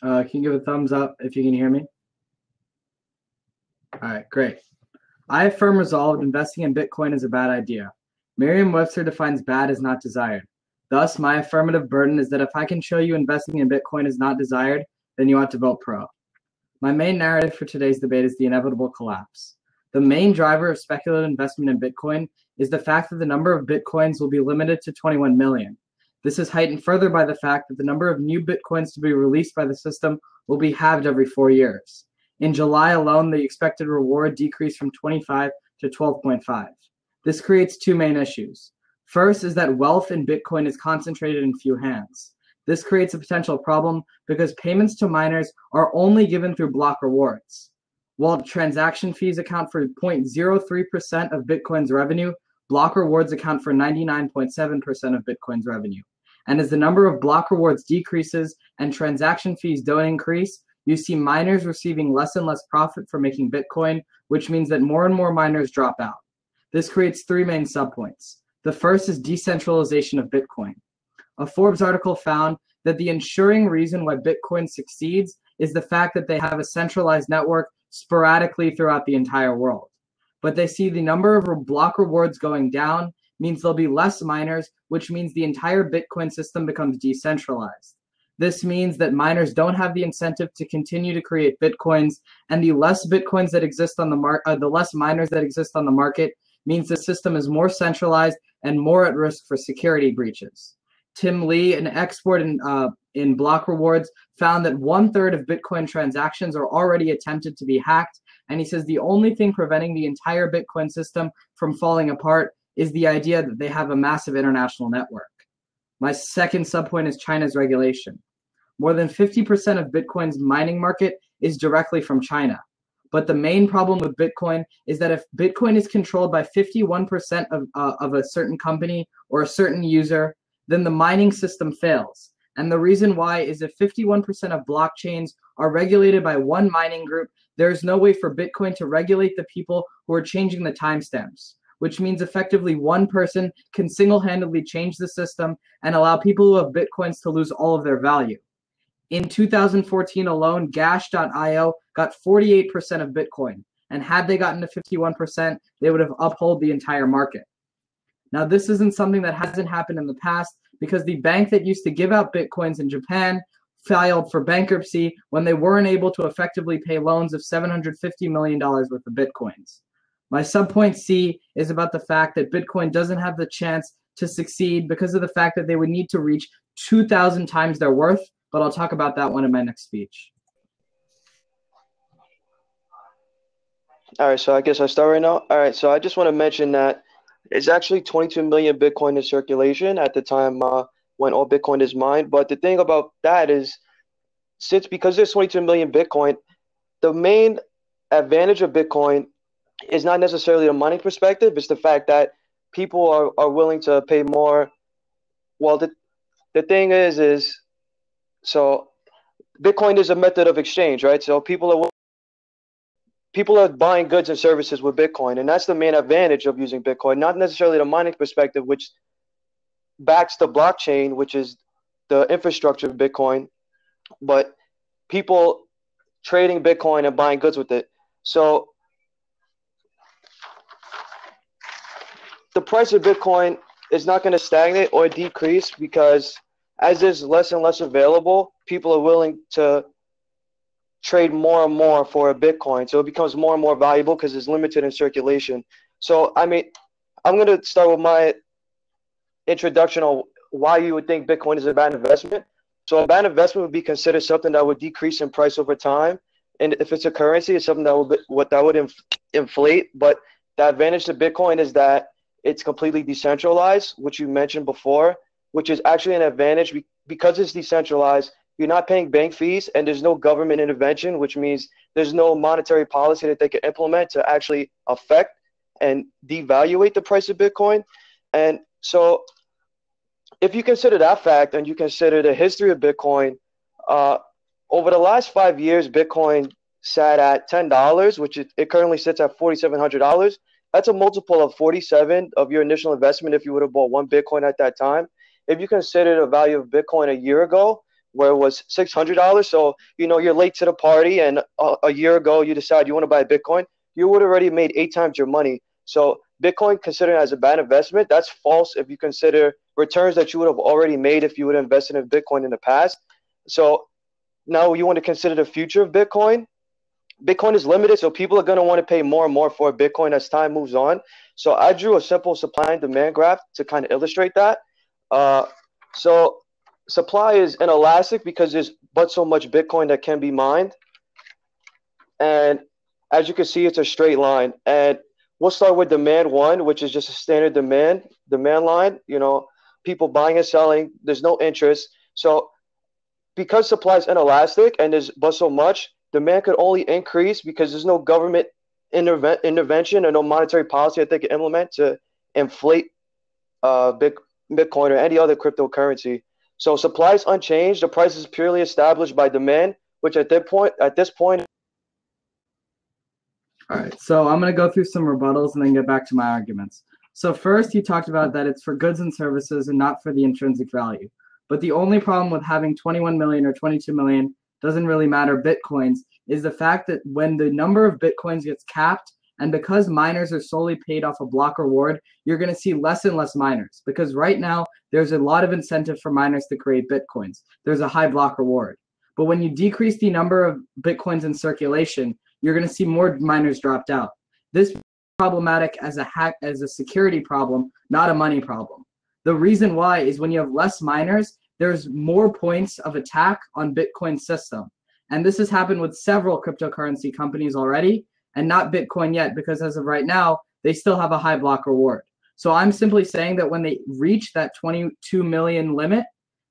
Can you give a thumbs up if you can hear me? All right, great. I have firm resolve investing in Bitcoin is a bad idea. Merriam-Webster defines bad as not desired. Thus, my affirmative burden is that if I can show you investing in Bitcoin is not desired, then you ought to vote pro. My main narrative for today's debate is the inevitable collapse. The main driver of speculative investment in Bitcoin is the fact that the number of Bitcoins will be limited to 21 million. This is heightened further by the fact that the number of new Bitcoins to be released by the system will be halved every 4 years. In July alone, the expected reward decreased from 25 to 12.5. This creates two main issues. First is that wealth in Bitcoin is concentrated in few hands. This creates a potential problem because payments to miners are only given through block rewards. While transaction fees account for 0.03% of Bitcoin's revenue, block rewards account for 99.7% of Bitcoin's revenue. And as the number of block rewards decreases and transaction fees don't increase, you see miners receiving less and less profit for making Bitcoin, which means that more and more miners drop out. This creates three main subpoints. The first is decentralization of Bitcoin. A Forbes article found that the ensuring reason why Bitcoin succeeds is the fact that they have a centralized network sporadically throughout the entire world. But they see the number of block rewards going down means there'll be less miners, which means the entire Bitcoin system becomes decentralized. This means that miners don't have the incentive to continue to create Bitcoins, and the less Bitcoins that exist on the less miners that exist on the market means the system is more centralized and more at risk for security breaches. Tim Lee, an expert in block rewards, found that 1/3 of Bitcoin transactions are already attempted to be hacked, and he says the only thing preventing the entire Bitcoin system from falling apart is the idea that they have a massive international network. My second subpoint is China's regulation. More than 50% of Bitcoin's mining market is directly from China. But the main problem with Bitcoin is that if Bitcoin is controlled by 51% of a certain company or a certain user, then the mining system fails. And the reason why is if 51% of blockchains are regulated by one mining group, there is no way for Bitcoin to regulate the people who are changing the timestamps, which means effectively one person can single-handedly change the system and allow people who have Bitcoins to lose all of their value. In 2014 alone, Gash.io got 48% of Bitcoin, and had they gotten to 51%, they would have upheld the entire market. Now, this isn't something that hasn't happened in the past because the bank that used to give out Bitcoins in Japan filed for bankruptcy when they weren't able to effectively pay loans of $750 million worth of Bitcoins. My subpoint C is about the fact that Bitcoin doesn't have the chance to succeed because of the fact that they would need to reach 2,000 times their worth, but I'll talk about that one in my next speech. All right, so I guess I start right now. All right, so I just want to mention that it's actually 22 million Bitcoin in circulation at the time when all Bitcoin is mined. But the thing about that is, because there's 22 million Bitcoin, the main advantage of Bitcoin is not necessarily the mining perspective. It's the fact that people are willing to pay more. Well, the thing is so Bitcoin is a method of exchange, right? So people are buying goods and services with Bitcoin, and that's the main advantage of using Bitcoin, not necessarily the mining perspective, which backs the blockchain, which is the infrastructure of Bitcoin, but people trading Bitcoin and buying goods with it. So the price of Bitcoin is not going to stagnate or decrease because as there's less and less available, people are willing to trade more and more for a Bitcoin. So it becomes more and more valuable because it's limited in circulation. So, I mean, I'm going to start with my introduction on why you would think Bitcoin is a bad investment. So a bad investment would be considered something that would decrease in price over time. And if it's a currency, it's something that would inflate. But the advantage to Bitcoin is that it's completely decentralized, which you mentioned before, which is actually an advantage because it's decentralized. You're not paying bank fees, and there's no government intervention, which means there's no monetary policy that they can implement to actually affect and devaluate the price of Bitcoin. And so if you consider that fact and you consider the history of Bitcoin, over the last 5 years, Bitcoin sat at $10, which it currently sits at $4,700. That's a multiple of 47 of your initial investment if you would have bought one Bitcoin at that time. If you consider the value of Bitcoin a year ago, where it was $600. So you're late to the party, and a year ago you decide you want to buy Bitcoin, you would have already made 8 times your money. So Bitcoin, considered as a bad investment, that's false if you consider returns that you would have already made if you would have invested in Bitcoin in the past. So now you want to consider the future of Bitcoin. Bitcoin is limited, so people are going to want to pay more and more for Bitcoin as time moves on. So I drew a simple supply and demand graph to kind of illustrate that. So supply is inelastic because there's but so much Bitcoin that can be mined. And as you can see, it's a straight line. And we'll start with demand one, which is just a standard demand line. People buying and selling. There's no interest. So because supply is inelastic and there's but so much, demand could only increase because there's no government intervention or no monetary policy that they can implement to inflate Bitcoin or any other cryptocurrency. So supply is unchanged. The price is purely established by demand, which at this point. All right, so I'm going to go through some rebuttals and then get back to my arguments. So first, you talked about that it's for goods and services and not for the intrinsic value. But the only problem with having 21 million or 22 million, doesn't really matter, Bitcoins, is the fact that when the number of Bitcoins gets capped, and because miners are solely paid off a block reward, you're going to see less and less miners. Because right now, there's a lot of incentive for miners to create Bitcoins. There's a high block reward. But when you decrease the number of Bitcoins in circulation, you're going to see more miners dropped out. This is problematic as a security problem, not a money problem. The reason why is when you have less miners, there's more points of attack on Bitcoin's system. And this has happened with several cryptocurrency companies already, and not Bitcoin yet, because as of right now, they still have a high block reward. So I'm simply saying that when they reach that 22 million limit,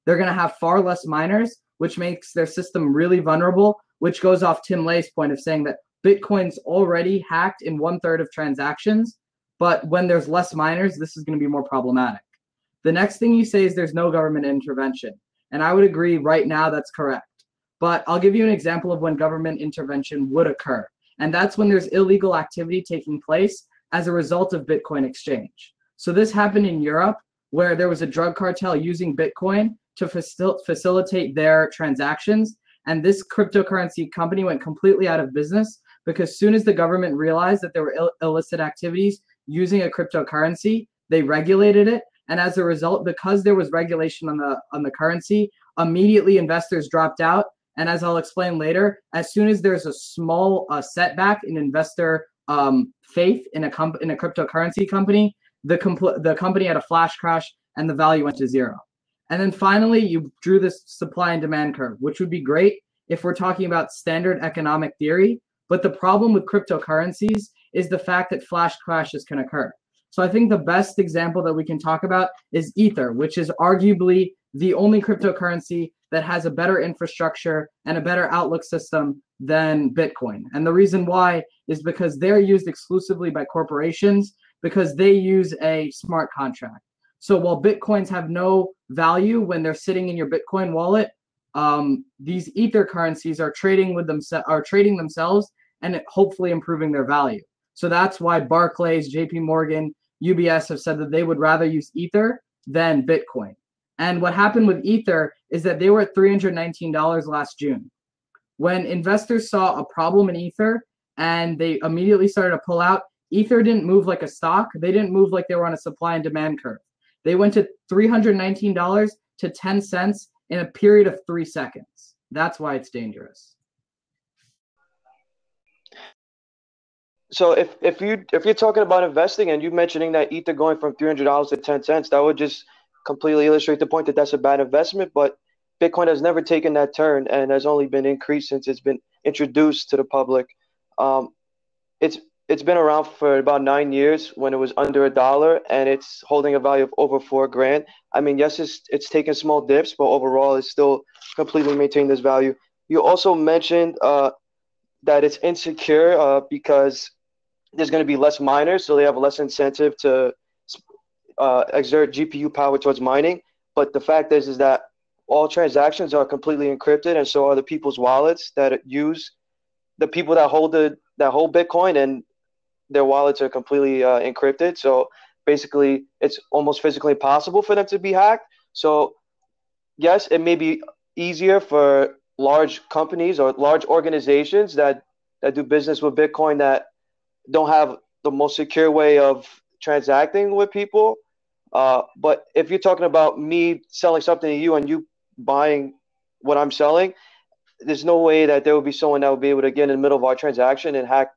they're going to have far less miners, which makes their system really vulnerable, which goes off Tim Lay's point of saying that Bitcoin's already hacked in 1/3 of transactions, but when there's less miners, this is going to be more problematic. The next thing you say is there's no government intervention, and I would agree right now that's correct. But I'll give you an example of when government intervention would occur, and that's when there's illegal activity taking place as a result of Bitcoin exchange. So this happened in Europe, where there was a drug cartel using Bitcoin to facilitate their transactions, and this cryptocurrency company went completely out of business because as soon as the government realized that there were illicit activities using a cryptocurrency, they regulated it. And as a result, because there was regulation on the currency, immediately investors dropped out. And as I'll explain later, as soon as there's a small setback in investor faith in a cryptocurrency company, the company had a flash crash and the value went to zero. And then finally, you drew this supply and demand curve, which would be great if we're talking about standard economic theory. But the problem with cryptocurrencies is the fact that flash crashes can occur. So I think the best example that we can talk about is Ether, which is arguably the only cryptocurrency that has a better infrastructure and a better outlook system than Bitcoin. And the reason why is because they're used exclusively by corporations because they use a smart contract. So while Bitcoins have no value when they're sitting in your Bitcoin wallet, these Ether currencies are trading themselves and hopefully improving their value. So that's why Barclays, JP Morgan, UBS have said that they would rather use Ether than Bitcoin. And what happened with Ether is that they were at $319 last June. When investors saw a problem in Ether and they immediately started to pull out, Ether didn't move like a stock. They didn't move like they were on a supply and demand curve. They went to $319 to 10 cents in a period of 3 seconds. That's why it's dangerous. So if you're talking about investing and you mentioning that Ether going from $300 to 10 cents, that would just completely illustrate the point that that's a bad investment. But Bitcoin has never taken that turn and has only been increased since it's been introduced to the public. It's been around for about 9 years when it was under $1, and it's holding a value of over $4,000. I mean, yes, it's taken small dips, but overall, it's still completely maintained this value. You also mentioned that it's insecure because there's going to be less miners, so they have less incentive to exert GPU power towards mining. But the fact is that all transactions are completely encrypted, and so are the people's wallets that use the people that hold Bitcoin, and their wallets are completely encrypted. So basically, it's almost physically impossible for them to be hacked. So yes, it may be easier for large companies or large organizations that do business with Bitcoin that don't have the most secure way of transacting with people. But if you're talking about me selling something to you and you buying what I'm selling, there's no way that there would be someone that would be able to get in the middle of our transaction and hack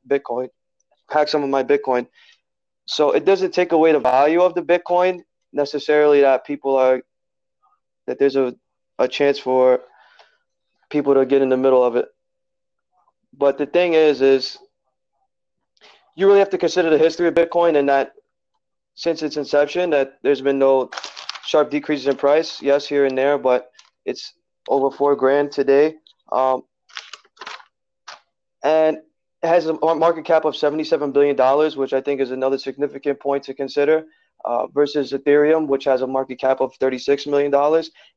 some of my Bitcoin. So it doesn't take away the value of the Bitcoin necessarily that there's a chance for people to get in the middle of it. But the thing is you really have to consider the history of Bitcoin and that since its inception that there's been no sharp decreases in price. Yes, here and there, but it's over $4,000 today. And it has a market cap of $77 billion, which I think is another significant point to consider, versus Ethereum, which has a market cap of $36 million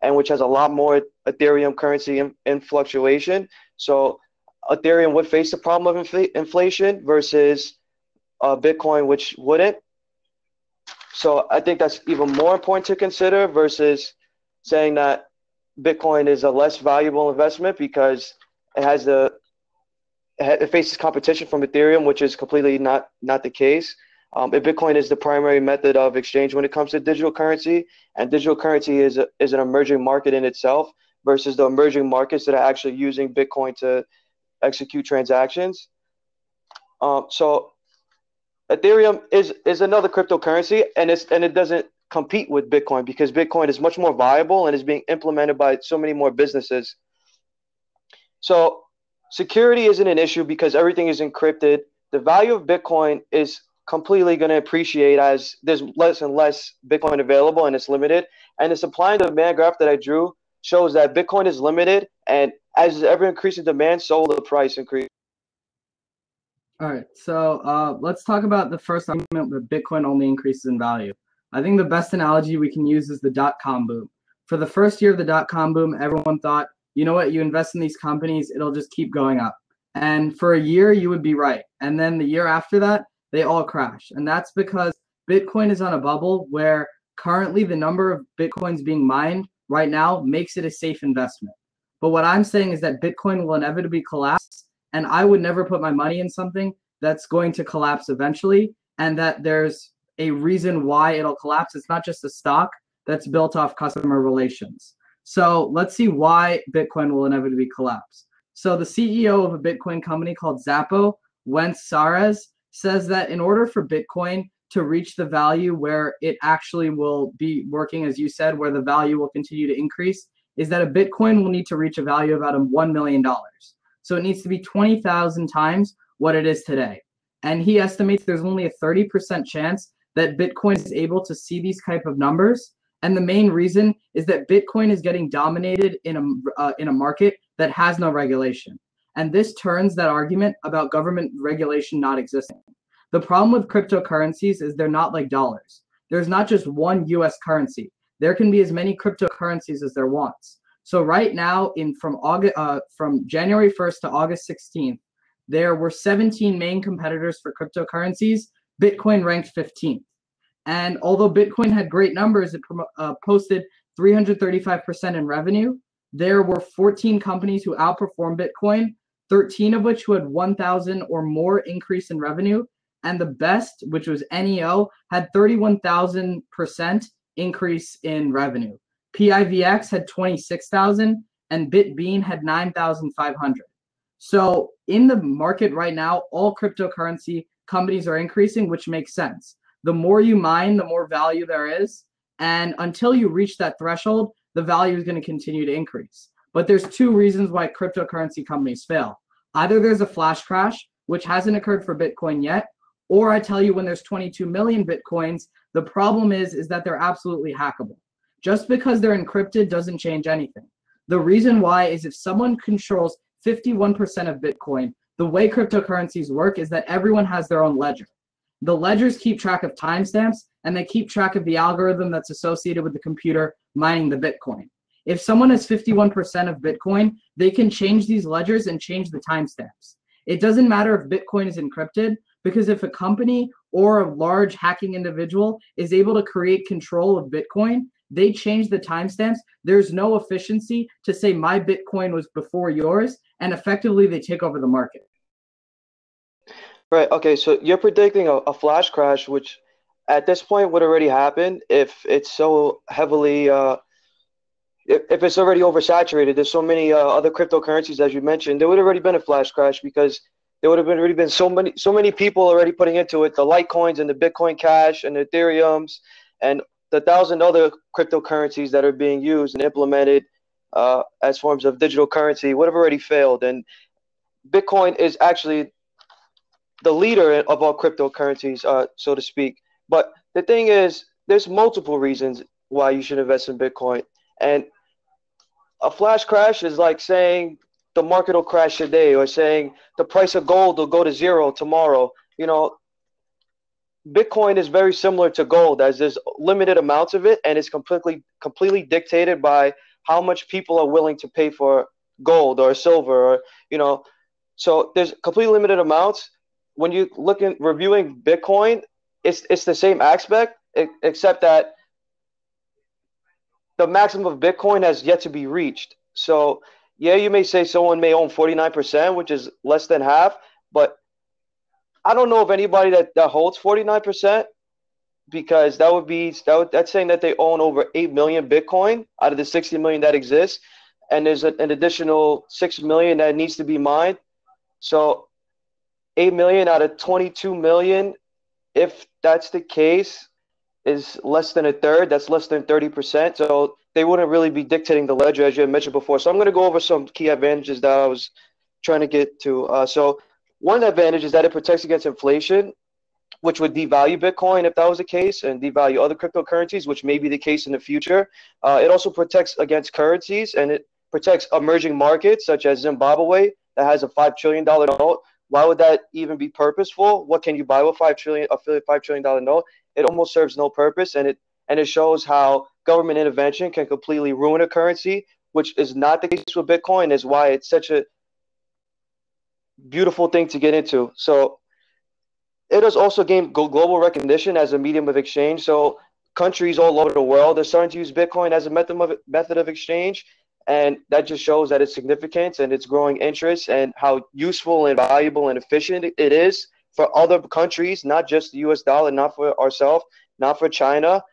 and which has a lot more Ethereum currency in fluctuation. So Ethereum would face the problem of inflation versus Bitcoin, which wouldn't. So I think that's even more important to consider versus saying that Bitcoin is a less valuable investment because it faces competition from Ethereum, which is completely not the case. If Bitcoin is the primary method of exchange when it comes to digital currency, and digital currency is an emerging market in itself versus the emerging markets that are actually using Bitcoin to execute transactions. So Ethereum is another cryptocurrency, and it doesn't compete with Bitcoin because Bitcoin is much more viable and is being implemented by so many more businesses. So security isn't an issue because everything is encrypted. The value of Bitcoin is completely going to appreciate as there's less and less Bitcoin available and it's limited. And the supply and demand graph that I drew shows that Bitcoin is limited, and as ever increasing demand, so will the price increase. All right, so let's talk about the first argument that Bitcoin only increases in value. I think the best analogy we can use is the dot-com boom. For the first year of the dot-com boom, everyone thought, you know what, you invest in these companies, it'll just keep going up. And for a year, you would be right. And then the year after that, they all crash. And that's because Bitcoin is on a bubble where currently the number of Bitcoins being mined right now makes it a safe investment. But what I'm saying is that Bitcoin will inevitably collapse. And I would never put my money in something that's going to collapse eventually, and that there's a reason why it'll collapse. It's not just a stock that's built off customer relations. So let's see why Bitcoin will inevitably collapse. So the CEO of a Bitcoin company called Zappo, Wentz Sarez, says that in order for Bitcoin to reach the value where it actually will be working, as you said, where the value will continue to increase, is that a Bitcoin will need to reach a value of about $1 million. So it needs to be 20,000 times what it is today. And he estimates there's only a 30% chance that Bitcoin is able to see these type of numbers. And the main reason is that Bitcoin is getting dominated in a market that has no regulation. And this turns that argument about government regulation not existing. The problem with cryptocurrencies is they're not like dollars. There's not just one US currency. There can be as many cryptocurrencies as there wants. So right now, from January 1st to August 16th, there were 17 main competitors for cryptocurrencies. Bitcoin ranked 15th. And although Bitcoin had great numbers, it posted 335% in revenue. There were 14 companies who outperformed Bitcoin, 13 of which who had 1,000 or more increase in revenue. And the best, which was NEO, had 31,000% increase in revenue. PIVX had 26,000 and BitBean had 9,500. So in the market right now, all cryptocurrency companies are increasing, which makes sense. The more you mine, the more value there is. And until you reach that threshold, the value is going to continue to increase. But there's two reasons why cryptocurrency companies fail. Either there's a flash crash, which hasn't occurred for Bitcoin yet, or I tell you when there's 22 million Bitcoins, the problem is that they're absolutely hackable. Just because they're encrypted doesn't change anything. The reason why is if someone controls 51% of Bitcoin, the way cryptocurrencies work is that everyone has their own ledger. The ledgers keep track of timestamps, and they keep track of the algorithm that's associated with the computer mining the Bitcoin. If someone has 51% of Bitcoin, they can change these ledgers and change the timestamps. It doesn't matter if Bitcoin is encrypted, because if a company or a large hacking individual is able to create control of Bitcoin, they change the timestamps, there's no efficiency to say my Bitcoin was before yours, and effectively they take over the market. Right. Okay. So you're predicting a flash crash, which at this point would already happen if it's so heavily, if it's already oversaturated. There's so many other cryptocurrencies, as you mentioned. There would have already been a flash crash because there would have been already been so many people already putting into it. The Litecoins and the Bitcoin Cash and the Ethereums and the 1,000 other cryptocurrencies that are being used and implemented as forms of digital currency would have already failed. And Bitcoin is actually the leader of all cryptocurrencies, so to speak. But the thing is, there's multiple reasons why you should invest in Bitcoin. And a flash crash is like saying the market will crash today, or saying the price of gold will go to zero tomorrow. You know, Bitcoin is very similar to gold, as there's limited amounts of it, and it's completely dictated by how much people are willing to pay for gold or silver, or so there's completely limited amounts. When you look at reviewing Bitcoin, it's the same aspect, except that the maximum of Bitcoin has yet to be reached. So yeah, you may say someone may own 49%, which is less than half, but I don't know of anybody that holds 49%, because that's saying that they own over 8 million Bitcoin out of the 60 million that exists, and there's an additional 6 million that needs to be mined. So 8 million out of 22 million, if that's the case, is less than a third. That's less than 30%. So they wouldn't really be dictating the ledger, as you had mentioned before. So I'm going to go over some key advantages that I was trying to get to. So one advantage is that it protects against inflation, which would devalue Bitcoin if that was the case, and devalue other cryptocurrencies, which may be the case in the future. It also protects against currencies, and it protects emerging markets such as Zimbabwe that has a $5 trillion note. Why would that even be purposeful? What can you buy with $5 trillion note? It almost serves no purpose, and it shows how government intervention can completely ruin a currency, which is not the case with Bitcoin. Is why it's such a beautiful thing to get into. So it has also gained global recognition as a medium of exchange. So countries all over the world are starting to use Bitcoin as a method of exchange. And that just shows that its significance and its growing interest, and how useful and valuable and efficient it is for other countries, not just the US dollar, not for ourselves, not for China.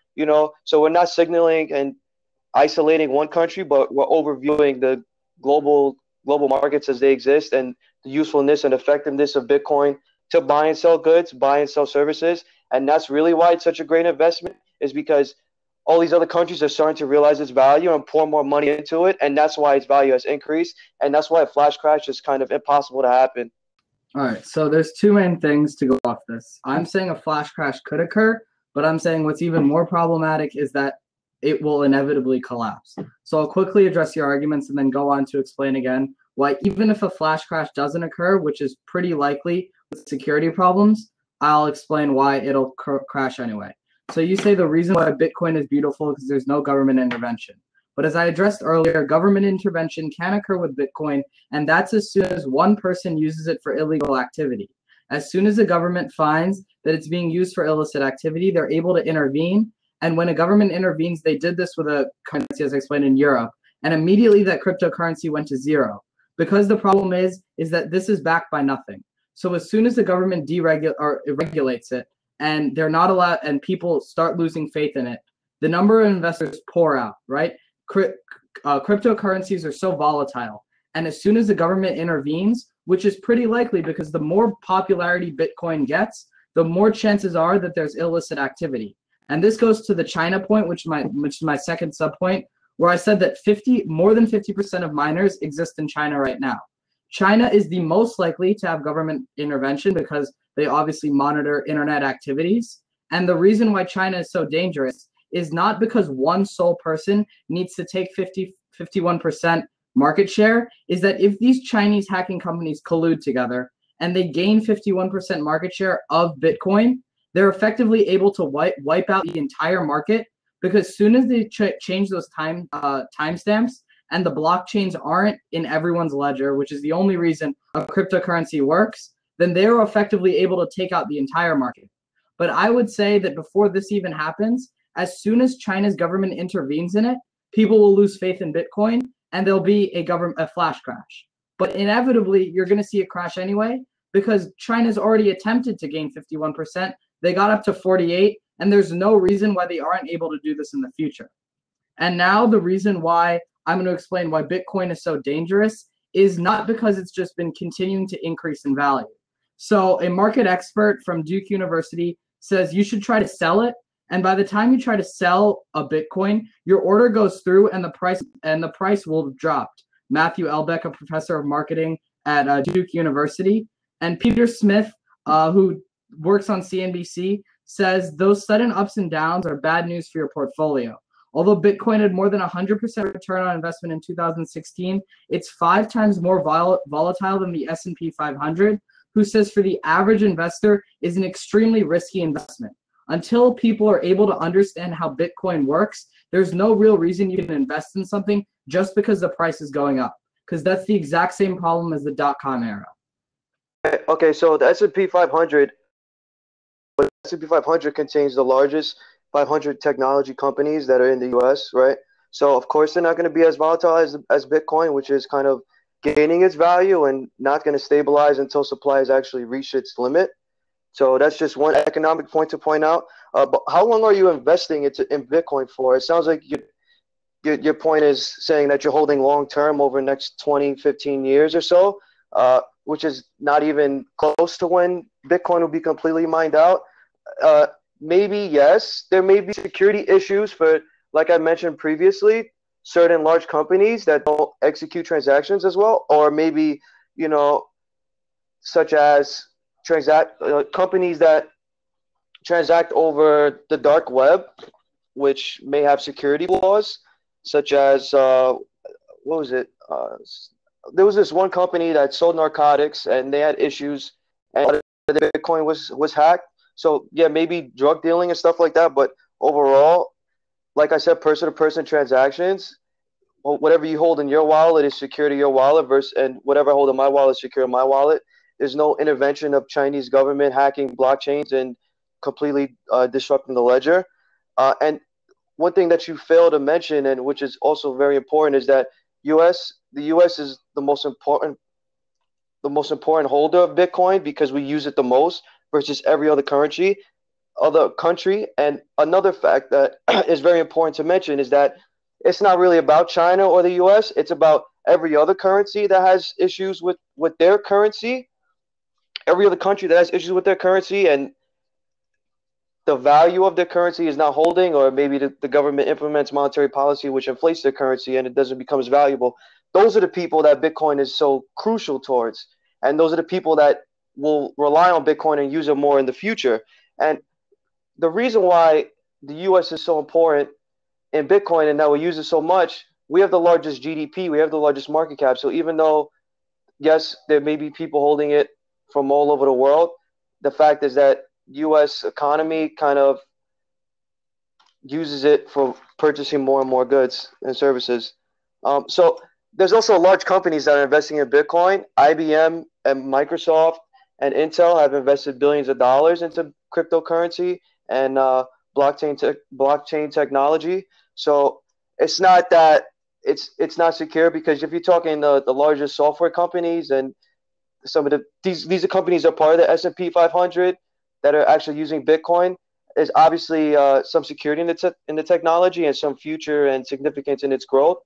So we're not signaling and isolating one country, but we're overviewing the global markets as they exist, and the usefulness and effectiveness of Bitcoin to buy and sell goods, buy and sell services. And that's really why it's such a great investment, is because all these other countries are starting to realize its value and pour more money into it, and that's why its value has increased, and that's why a flash crash is kind of impossible to happen. All right, so there's two main things to go off this. I'm saying a flash crash could occur, but I'm saying what's even more problematic is that it will inevitably collapse. So I'll quickly address your arguments and then go on to explain again why, even if a flash crash doesn't occur, which is pretty likely with security problems, I'll explain why it'll crash anyway. So you say the reason why Bitcoin is beautiful is because there's no government intervention. But as I addressed earlier, government intervention can occur with Bitcoin, and that's as soon as one person uses it for illegal activity. As soon as the government finds that it's being used for illicit activity, they're able to intervene. And when a government intervenes, they did this with a currency, as I explained, in Europe, and immediately that cryptocurrency went to zero. Because the problem is that this is backed by nothing. So as soon as the government regulates it, and they're not allowed, and people start losing faith in it, the number of investors pour out, right? Cryptocurrencies are so volatile. And as soon as the government intervenes, which is pretty likely because the more popularity Bitcoin gets, the more chances are that there's illicit activity. And this goes to the China point, which is my second subpoint, where I said that more than 50% of miners exist in China right now. China is the most likely to have government intervention because they obviously monitor internet activities. And the reason why China is so dangerous is not because one sole person needs to take 51% market share, is that if these Chinese hacking companies collude together and they gain 51% market share of Bitcoin, they're effectively able to wipe out the entire market, because as soon as they change those timestamps and the blockchains aren't in everyone's ledger, which is the only reason a cryptocurrency works, then they're effectively able to take out the entire market. But I would say that before this even happens, as soon as China's government intervenes in it, people will lose faith in Bitcoin and there'll be a flash crash. But inevitably, you're going to see a crash anyway because China's already attempted to gain 51%. They got up to 48, and there's no reason why they aren't able to do this in the future. And now the reason why I'm going to explain why Bitcoin is so dangerous is not because it's just been continuing to increase in value. So a market expert from Duke University says you should try to sell it. And by the time you try to sell a Bitcoin, your order goes through and the price will have dropped. Matthew Elbeck, a professor of marketing at Duke University, and Peter Smith, who works on CNBC, says those sudden ups and downs are bad news for your portfolio. Although Bitcoin had more than 100% return on investment in 2016, it's 5 times more volatile than the S&P 500, who says for the average investor is an extremely risky investment. Until people are able to understand how Bitcoin works, there's no real reason you can invest in something just because the price is going up, because that's the exact same problem as the dot-com era. Okay, so the S&P 500, contains the largest 500 technology companies that are in the U.S., right? So of course they're not going to be as volatile as Bitcoin, which is kind of gaining its value and not going to stabilize until supply has actually reached its limit. So that's just one economic point to point out. But how long are you investing in Bitcoin for? It sounds like your point is saying that you're holding long term over the next 20, 15 years or so, which is not even close to when Bitcoin will be completely mined out. Maybe, yes, there may be security issues for, like I mentioned previously, certain large companies that don't execute transactions as well, or maybe, such as companies that transact over the dark web, which may have security flaws, such as what was it? There was this one company that sold narcotics, and they had issues, and the Bitcoin was hacked. So yeah, maybe drug dealing and stuff like that. But overall, like I said, person-to-person transactions, whatever you hold in your wallet is secure to your wallet, and whatever I hold in my wallet is secure in my wallet. There's no intervention of Chinese government hacking blockchains and completely disrupting the ledger. And one thing that you failed to mention, and which is also very important, is that the U.S. is the most important holder of Bitcoin because we use it the most versus every other country. And another fact that is very important to mention is that it's not really about China or the U.S. It's about every other currency that has issues with their currency. Every other country that has issues with their currency and the value of their currency is not holding, or maybe the government implements monetary policy which inflates their currency and it doesn't become as valuable. Those are the people that Bitcoin is so crucial towards. And those are the people that will rely on Bitcoin and use it more in the future. And the reason why the U.S. is so important in Bitcoin and that we use it so much, we have the largest GDP, we have the largest market cap. So even though, yes, there may be people holding it from all over the world, the fact is that U.S. economy kind of uses it for purchasing more and more goods and services. So there's also large companies that are investing in Bitcoin. IBM and Microsoft and Intel have invested billions of dollars into cryptocurrency and blockchain technology. So it's not that it's not secure, because if you're talking the largest software companies and some of these companies are part of the S&P 500 that are actually using Bitcoin, there's obviously some security in the technology and some future and significance in its growth.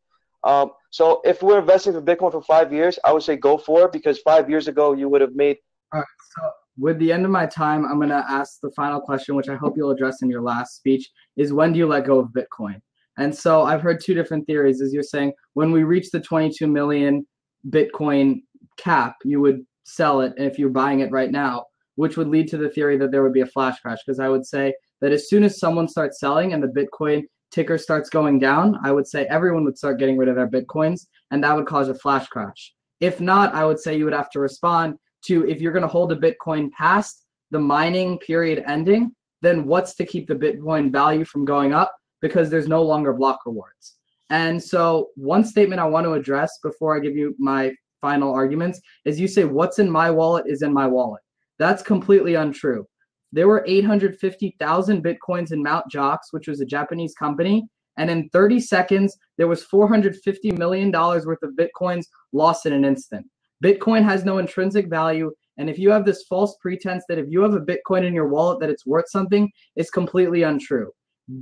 So if we're investing for Bitcoin for 5 years, I would say go for it, because 5 years ago you would have made. All right, so with the end of my time, I'm going to ask the final question, which I hope you'll address in your last speech, is when do you let go of Bitcoin? And so I've heard 2 different theories. As you're saying, when we reach the 22 million Bitcoin cap, you would sell it if you're buying it right now, which would lead to the theory that there would be a flash crash, because I would say that as soon as someone starts selling and the Bitcoin ticker starts going down, I would say everyone would start getting rid of their Bitcoins, and that would cause a flash crash. If not, I would say you would have to respond to, if you're going to hold a Bitcoin past the mining period ending, then what's to keep the Bitcoin value from going up? Because there's no longer block rewards. And so one statement I want to address before I give you my final arguments is you say what's in my wallet is in my wallet. That's completely untrue. there were 850,000 Bitcoins in Mt. Gox, which was a Japanese company. And in 30 seconds, there was $450 million worth of Bitcoins lost in an instant. Bitcoin has no intrinsic value. And if you have this false pretense that if you have a Bitcoin in your wallet that it's worth something, it's completely untrue.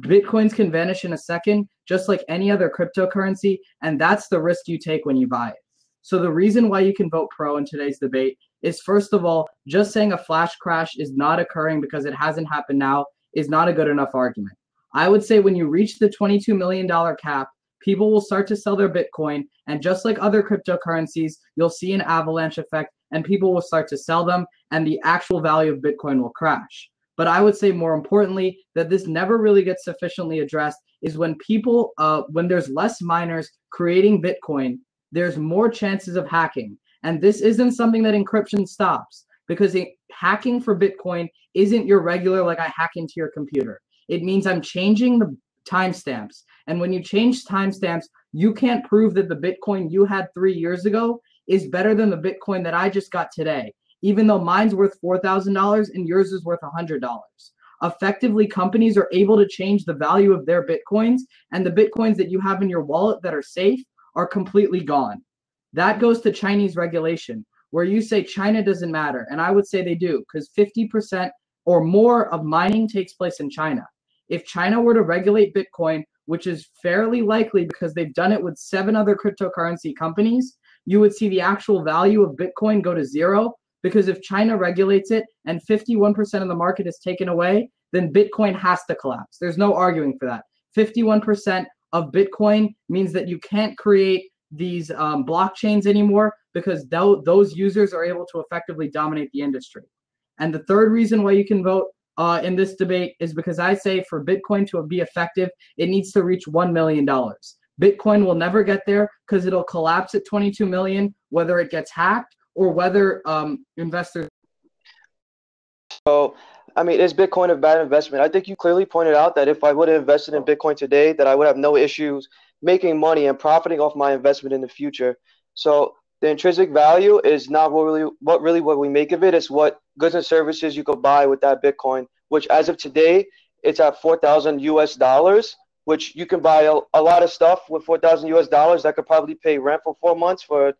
Bitcoins can vanish in a second, just like any other cryptocurrency. And that's the risk you take when you buy it. So the reason why you can vote pro in today's debate is, first of all, just saying a flash crash is not occurring because it hasn't happened now is not a good enough argument. I would say when you reach the $22 million cap, people will start to sell their Bitcoin. And just like other cryptocurrencies, you'll see an avalanche effect and people will start to sell them and the actual value of Bitcoin will crash. But I would say more importantly that this never really gets sufficiently addressed is when people, when there's less miners creating Bitcoin, there's more chances of hacking. And this isn't something that encryption stops because hacking for Bitcoin isn't your regular, like I hack into your computer. It means I'm changing the timestamps. And when you change timestamps, you can't prove that the Bitcoin you had 3 years ago is better than the Bitcoin that I just got today, even though mine's worth $4,000 and yours is worth $100. Effectively, companies are able to change the value of their Bitcoins, and the Bitcoins that you have in your wallet that are safe are completely gone. That goes to Chinese regulation, where you say China doesn't matter. And I would say they do, because 50% or more of mining takes place in China. If China were to regulate Bitcoin, which is fairly likely because they've done it with 7 other cryptocurrency companies, you would see the actual value of Bitcoin go to zero. Because if China regulates it and 51% of the market is taken away, then Bitcoin has to collapse. There's no arguing for that. 51% of Bitcoin means that you can't create these blockchains anymore because those users are able to effectively dominate the industry. And the third reason why you can vote in this debate is because I say for Bitcoin to be effective, it needs to reach $1 million. Bitcoin will never get there because it'll collapse at 22 million, whether it gets hacked or whether investors. So, I mean, is Bitcoin a bad investment? I think you clearly pointed out that if I would have invested in Bitcoin today, that I would have no issues making money and profiting off my investment in the future. So the intrinsic value is not what we make of it. It's what goods and services you could buy with that Bitcoin, which as of today, it's at 4,000 US dollars, which you can buy a lot of stuff with 4,000 US dollars that could probably pay rent for 4 months for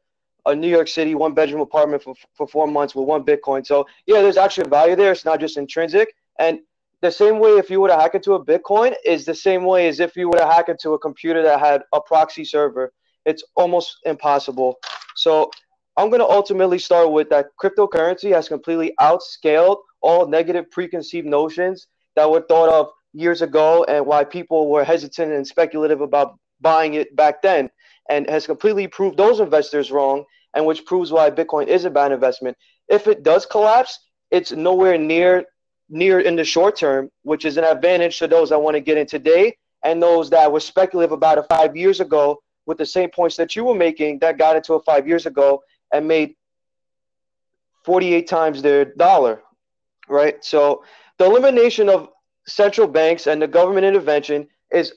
a New York City 1-bedroom apartment for 4 months with 1 Bitcoin. So yeah, there's actually value there. It's not just intrinsic. And the same way if you were to hack into a Bitcoin is the same way as if you were to hack into a computer that had a proxy server. It's almost impossible. So I'm going to ultimately start with that cryptocurrency has completely outscaled all negative preconceived notions that were thought of years ago and why people were hesitant and speculative about buying it back then, and has completely proved those investors wrong, and which proves why Bitcoin is a bad investment. If it does collapse, it's nowhere near in the short term, which is an advantage to those that want to get in today and those that were speculative about it 5 years ago with the same points that you were making that got into it 5 years ago and made 48 times their dollar, right? So the elimination of central banks and the government intervention is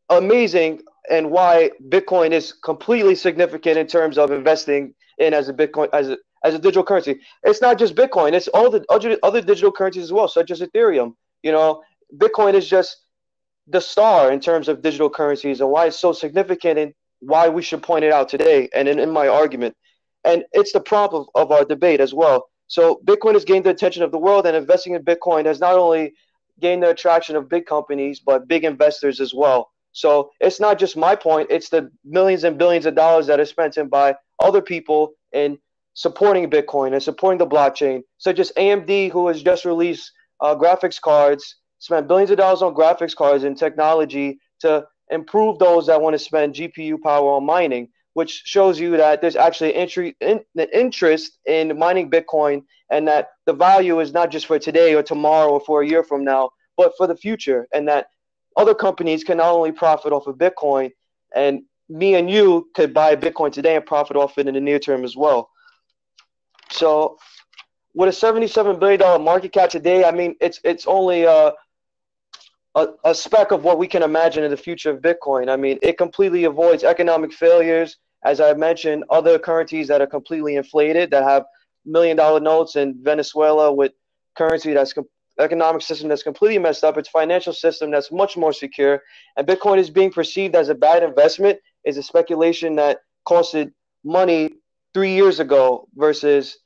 amazing, and why Bitcoin is completely significant in terms of investing in as a Bitcoin as a digital currency. It's not just Bitcoin; it's all the other digital currencies as well, such as Ethereum. You know, Bitcoin is just the star in terms of digital currencies and why it's so significant and why we should point it out today and in my argument. And it's the prompt of our debate as well. So Bitcoin has gained the attention of the world, and investing in Bitcoin has not only gained the attraction of big companies, but big investors as well. So it's not just my point, it's the millions and billions of dollars that are spent in by other people in supporting Bitcoin and supporting the blockchain, such as AMD, who has just released graphics cards, spent billions of dollars on graphics cards and technology to improve those that want to spend GPU power on mining, which shows you that there's actually an interest in mining Bitcoin, and that the value is not just for today or tomorrow or for a year from now, but for the future, and that other companies can not only profit off of Bitcoin, and me and you could buy Bitcoin today and profit off it in the near term as well. So with a $77 billion market cap today, I mean, it's only a speck of what we can imagine in the future of Bitcoin. I mean, it completely avoids economic failures. As I mentioned, other currencies that are completely inflated, that have $1 million notes in Venezuela with currency that's economic system that's completely messed up. It's a financial system that's much more secure. And Bitcoin is being perceived as a bad investment, is a speculation that costed money 3 years ago versus